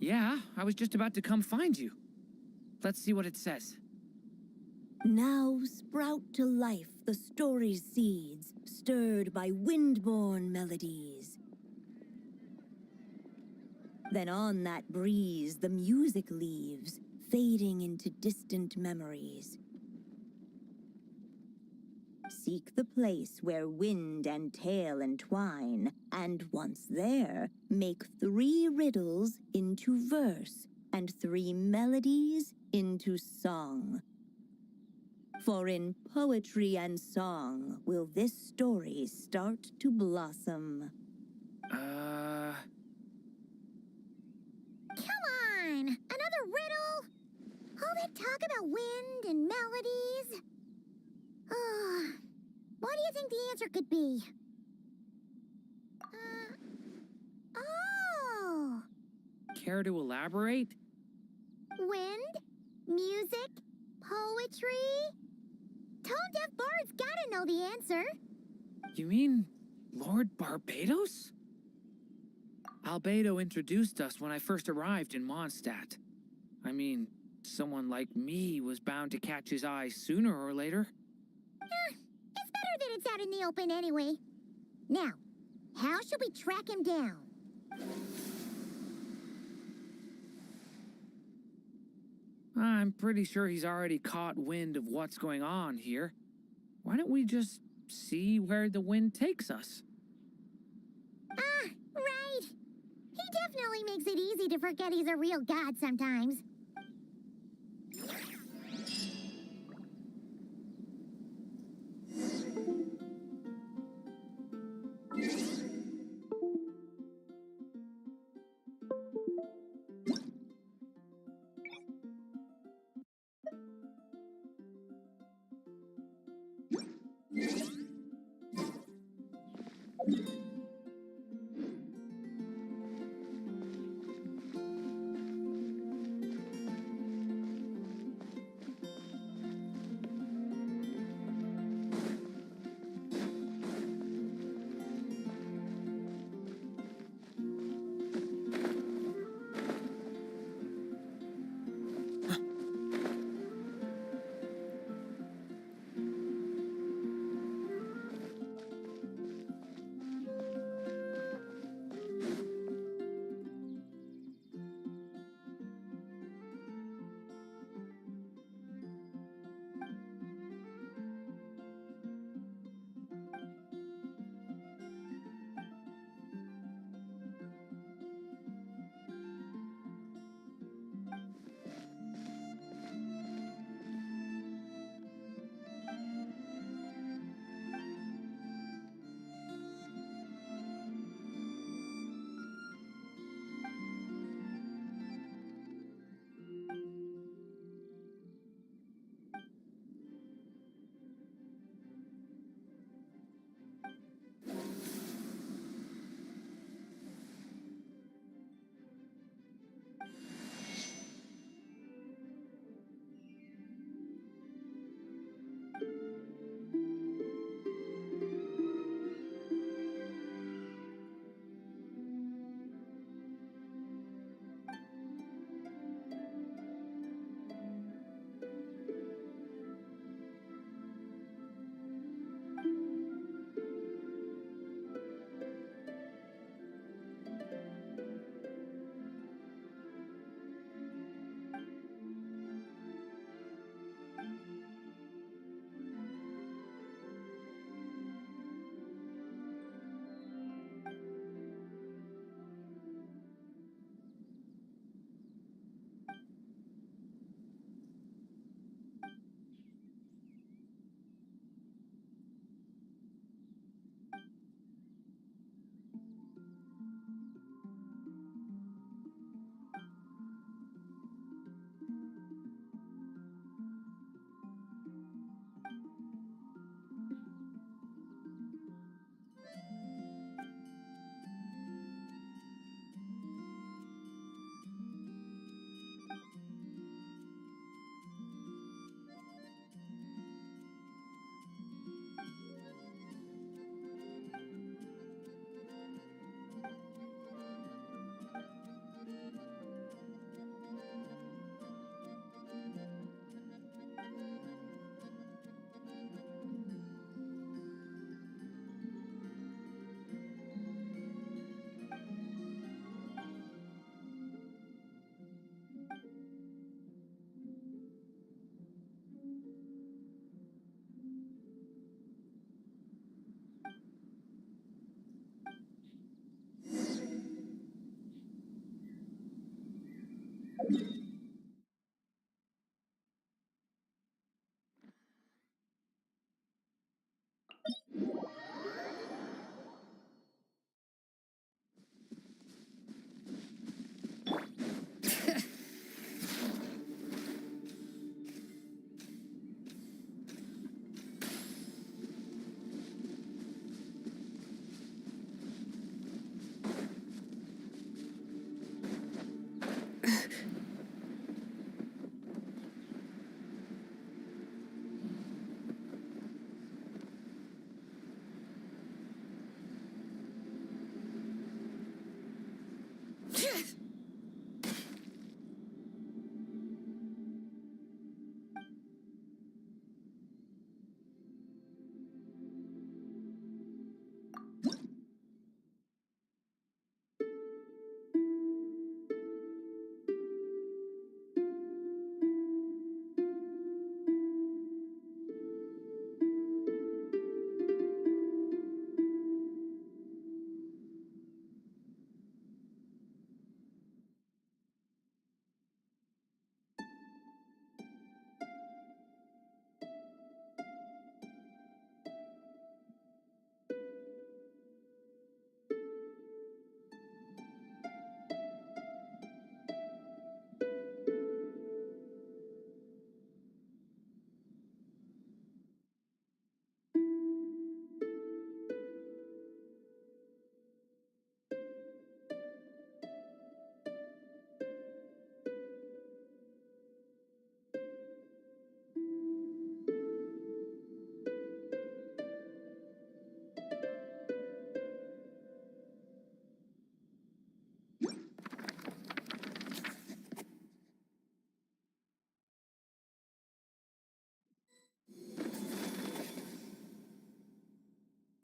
Yeah, I was just about to come find you. Let's see what it says. Now sprout to life the story's seeds, stirred by wind-borne melodies. Then on that breeze the music leaves, fading into distant memories. Seek the place where wind and tale entwine, and once there, make 3 riddles into verse, and 3 melodies into song. For in poetry and song will this story start to blossom. Come on! Another riddle? All that talk about wind and melodies? What do you think the answer could be? Oh! Care to elaborate? Wind? Music? Poetry? Tone-deaf bards gotta know the answer. You mean Lord Barbados? Albedo introduced us when I first arrived in Mondstadt. I mean, someone like me was bound to catch his eye sooner or later. It's better that it's out in the open anyway. Now, how should we track him down? I'm pretty sure he's already caught wind of what's going on here. Why don't we just see where the wind takes us? Right. He definitely makes it easy to forget he's a real god sometimes.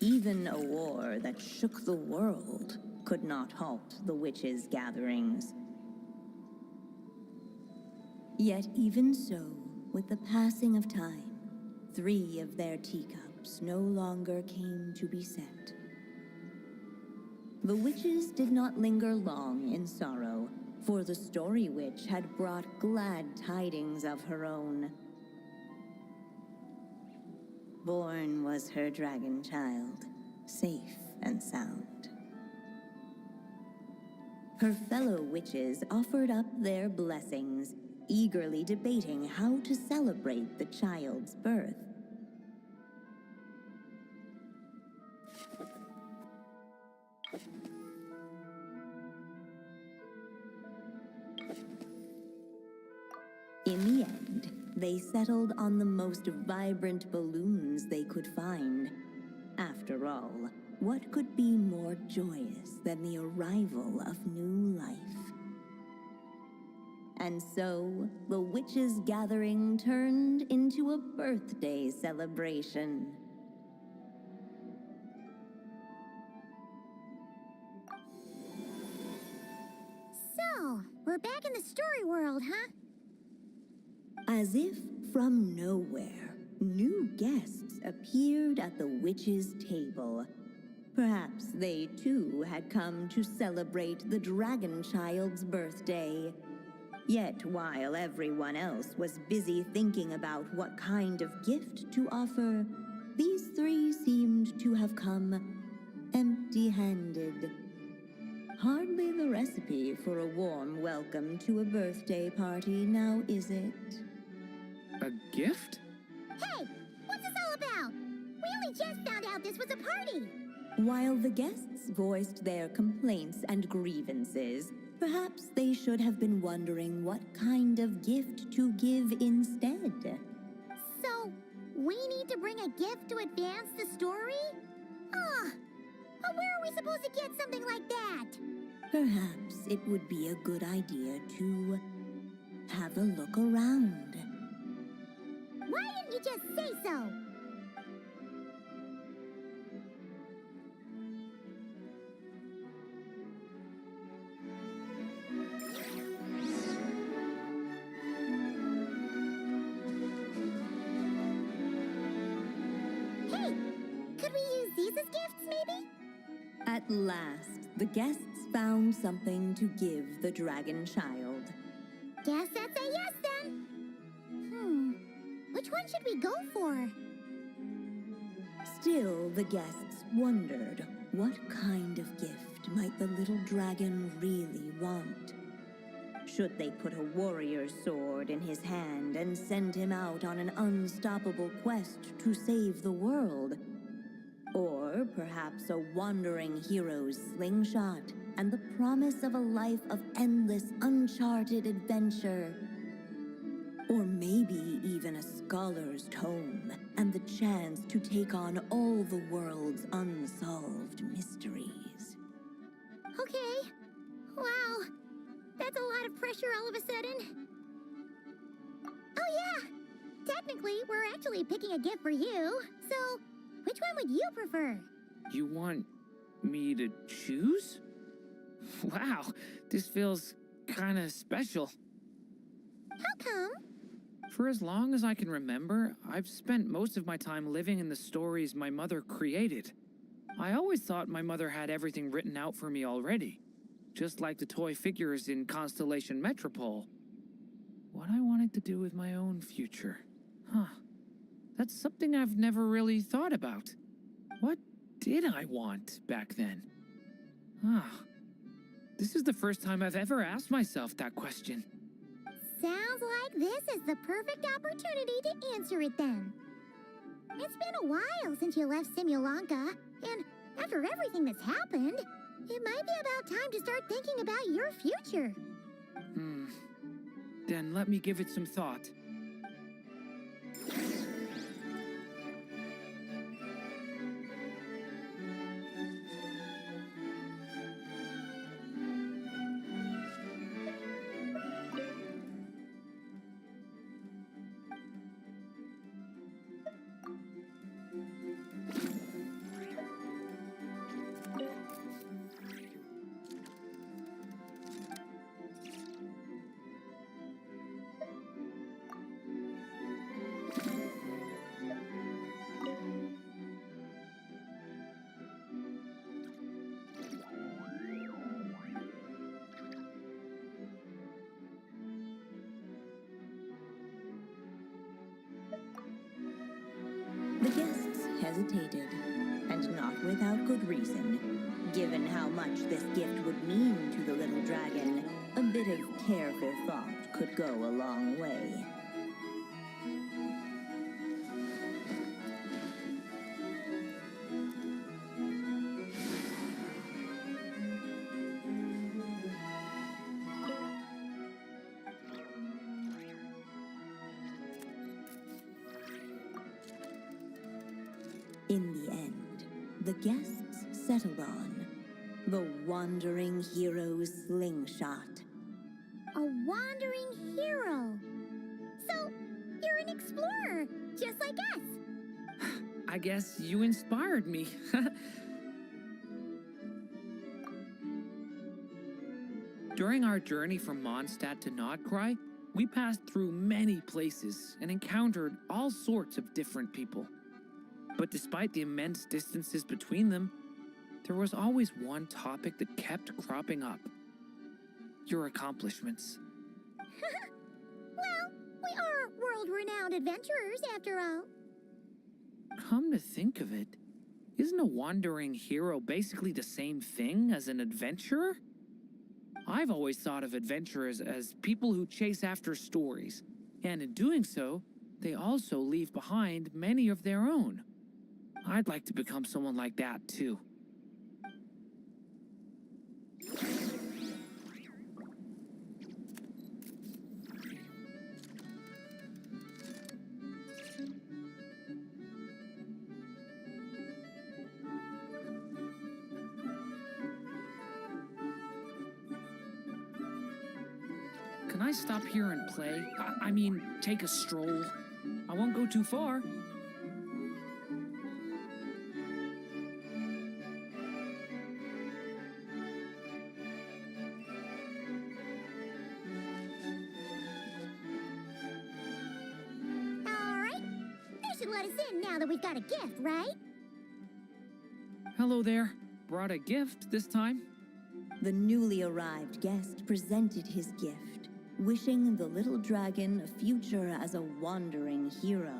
Even a war that shook the world could not halt the witches' gatherings. Yet even so, with the passing of time, 3 of their teacups no longer came to be set. The witches did not linger long in sorrow, for the story witch had brought glad tidings of her own. Born was her dragon child, safe and sound. Her fellow witches offered up their blessings, eagerly debating how to celebrate the child's birth. In the end, they settled on the most vibrant balloons they could find. After all, what could be more joyous than the arrival of new life? And so, the witches' gathering turned into a birthday celebration. So, we're back in the story world, huh? As if from nowhere, new guests appeared at the witches' table. Perhaps they too had come to celebrate the dragon child's birthday. Yet while everyone else was busy thinking about what kind of gift to offer, these 3 seemed to have come empty-handed. Hardly the recipe for a warm welcome to a birthday party, now is it? A gift? Hey, what's this all about? We only just found out this was a party. While the guests voiced their complaints and grievances, perhaps they should have been wondering what kind of gift to give instead. So, we need to bring a gift to advance the story? Where are we supposed to get something like that? Perhaps it would be a good idea to have a look around. Why didn't you just say so? Hey, could we use these as gifts, maybe? At last, the guests found something to give the dragon child. Guess that's a yes then. Which one should we go for? Still, the guests wondered what kind of gift might the little dragon really want. Should they put a warrior's sword in his hand and send him out on an unstoppable quest to save the world? Or perhaps a wandering hero's slingshot and the promise of a life of endless, uncharted adventure? Or maybe even a scholar's tome and the chance to take on all the world's unsolved mysteries. Okay. Wow. That's a lot of pressure all of a sudden. Oh yeah. Technically, we're actually picking a gift for you. So, which one would you prefer? You want me to choose? Wow, this feels kinda special. How come? For as long as I can remember, I've spent most of my time living in the stories my mother created. I always thought my mother had everything written out for me already, just like the toy figures in Constellation Metropole. What I wanted to do with my own future. That's something I've never really thought about. What did I want back then? This is the first time I've ever asked myself that question. Sounds like this is the perfect opportunity to answer it then. It's been a while since you left Simulanka, and after everything that's happened, it might be about time to start thinking about your future. Then let me give it some thought. hesitated, and not without good reason. Given how much this gift would mean to the little dragon, a bit of careful thought could go a long way. In the end, the guests settled on the wandering hero's slingshot. A wandering hero. So, you're an explorer, just like us. I guess you inspired me. During our journey from Mondstadt to Nordkreis, we passed through many places and encountered all sorts of different people. But despite the immense distances between them, there was always one topic that kept cropping up. Your accomplishments. Well, we are world-renowned adventurers, after all. Come to think of it, isn't a wandering hero basically the same thing as an adventurer? I've always thought of adventurers as people who chase after stories, and in doing so, they also leave behind many of their own. I'd like to become someone like that, too. Can I stop here and play? I mean, take a stroll. I won't go too far. Let us in now that we've got a gift, right? Hello there. Brought a gift this time. The newly arrived guest presented his gift, wishing the little dragon a future as a wandering hero,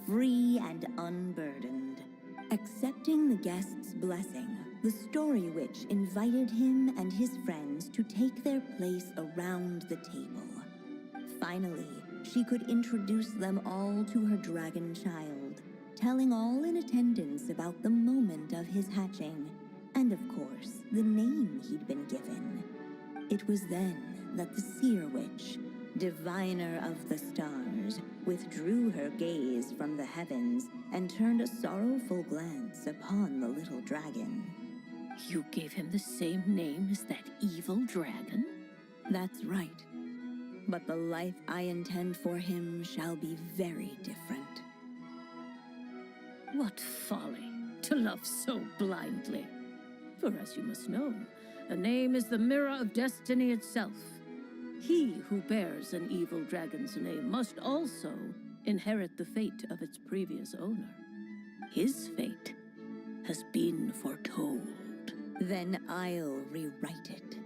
free and unburdened. Accepting the guest's blessing, the story witch invited him and his friends to take their place around the table. Finally, she could introduce them all to her dragon child, telling all in attendance about the moment of his hatching, and of course, the name he'd been given. It was then that the seer witch, diviner of the stars, withdrew her gaze from the heavens and turned a sorrowful glance upon the little dragon. You gave him the same name as that evil dragon? That's right. But the life I intend for him shall be very different. What folly, to love so blindly. For as you must know, a name is the mirror of destiny itself. He who bears an evil dragon's name must also inherit the fate of its previous owner. His fate has been foretold. Then I'll rewrite it.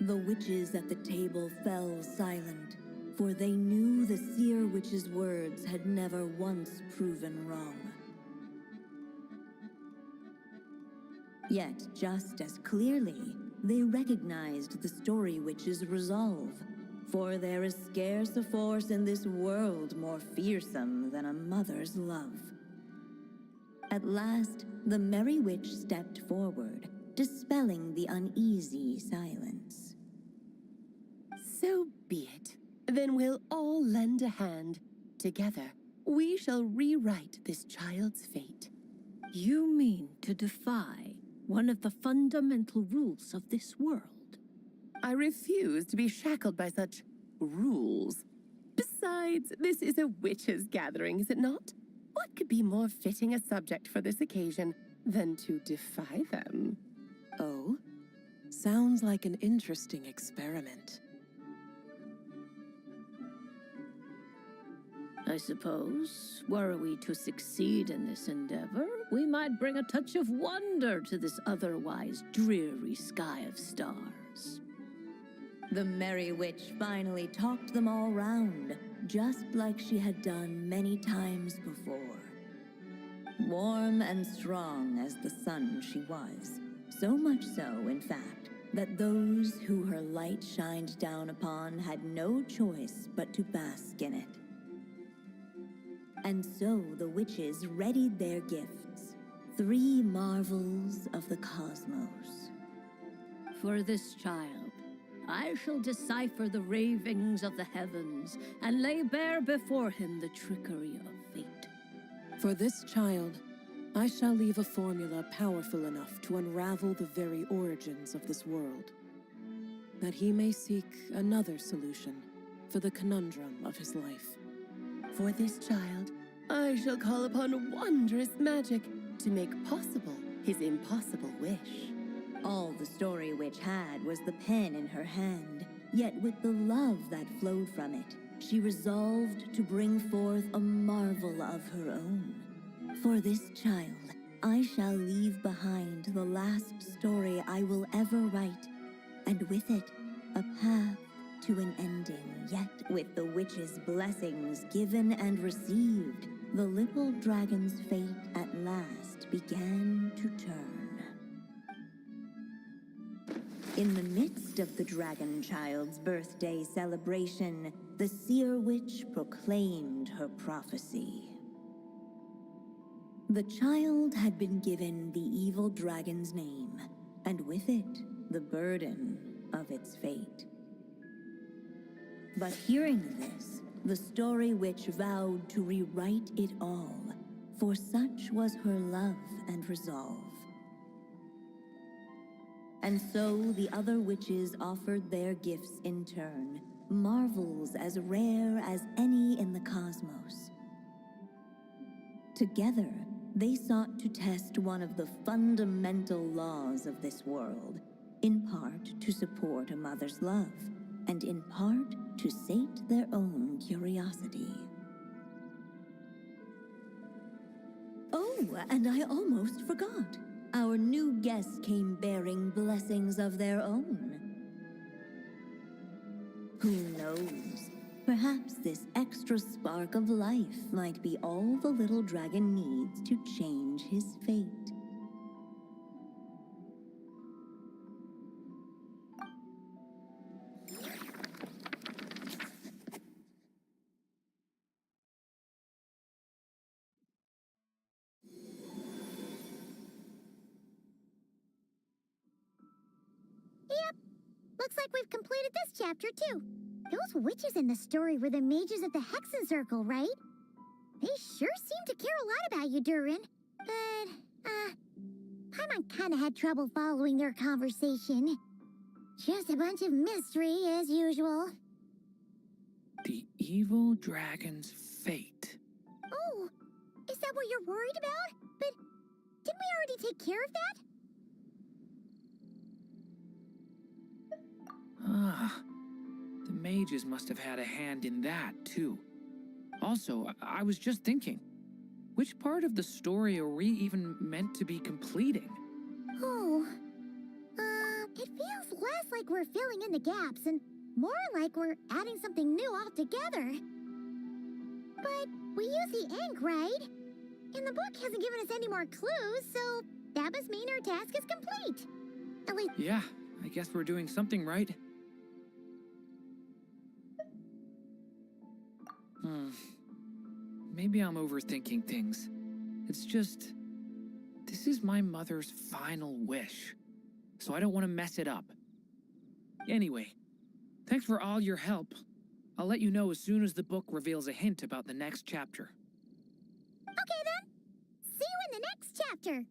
The witches at the table fell silent, for they knew the seer witch's words had never once proven wrong. Yet, just as clearly, they recognized the story witch's resolve, for there is scarce a force in this world more fearsome than a mother's love. At last, the merry witch stepped forward, dispelling the uneasy silence. So be it. Then we'll all lend a hand. Together, we shall rewrite this child's fate. You mean to defy one of the fundamental rules of this world? I refuse to be shackled by such rules. Besides, this is a witches' gathering, is it not? What could be more fitting a subject for this occasion than to defy them? Oh? Sounds like an interesting experiment. I suppose, were we to succeed in this endeavor, we might bring a touch of wonder to this otherwise dreary sky of stars. The merry witch finally talked them all round, just like she had done many times before. warm and strong as the sun she was. So much so, in fact, that those who her light shined down upon had no choice but to bask in it. And so the witches readied their gifts, 3 marvels of the cosmos. For this child, I shall decipher the ravings of the heavens and lay bare before him the trickery of fate. For this child, I shall leave a formula powerful enough to unravel the very origins of this world, that he may seek another solution for the conundrum of his life. For this child, I shall call upon wondrous magic to make possible his impossible wish. All the story witch had was the pen in her hand, yet with the love that flowed from it, she resolved to bring forth a marvel of her own. For this child, I shall leave behind the last story I will ever write, and with it, a path to an ending. Yet with the witch's blessings given and received, the little dragon's fate at last began to turn. In the midst of the dragon child's birthday celebration, the seer witch proclaimed her prophecy. The child had been given the evil dragon's name, and with it, the burden of its fate. But hearing this, the story witch vowed to rewrite it all, for such was her love and resolve. And so the other witches offered their gifts in turn, marvels as rare as any in the cosmos. Together, they sought to test one of the fundamental laws of this world, in part to support a mother's love, and in part to sate their own curiosity. Oh, and I almost forgot. Our new guests came bearing blessings of their own. Who knows? Perhaps this extra spark of life might be all the little dragon needs to change his fate. Yep, looks like we've completed this chapter too. Those witches in the story were the mages at the Hexen Circle, right? They sure seem to care a lot about you, Durin. But, Paimon kinda had trouble following their conversation. Just a bunch of mystery, as usual. The evil dragon's fate. Oh, is that what you're worried about? But didn't we already take care of that? Ah, the mages must have had a hand in that, too. Also, I was just thinking, which part of the story are we even meant to be completing? Oh, it feels less like we're filling in the gaps and more like we're adding something new altogether. But we use the ink, right? And the book hasn't given us any more clues, so that must mean our task is complete. At least... Yeah, I guess we're doing something right. Maybe I'm overthinking things. It's just, this is my mother's final wish, so I don't want to mess it up. Anyway, thanks for all your help. I'll let you know as soon as the book reveals a hint about the next chapter. Okay then. See you in the next chapter.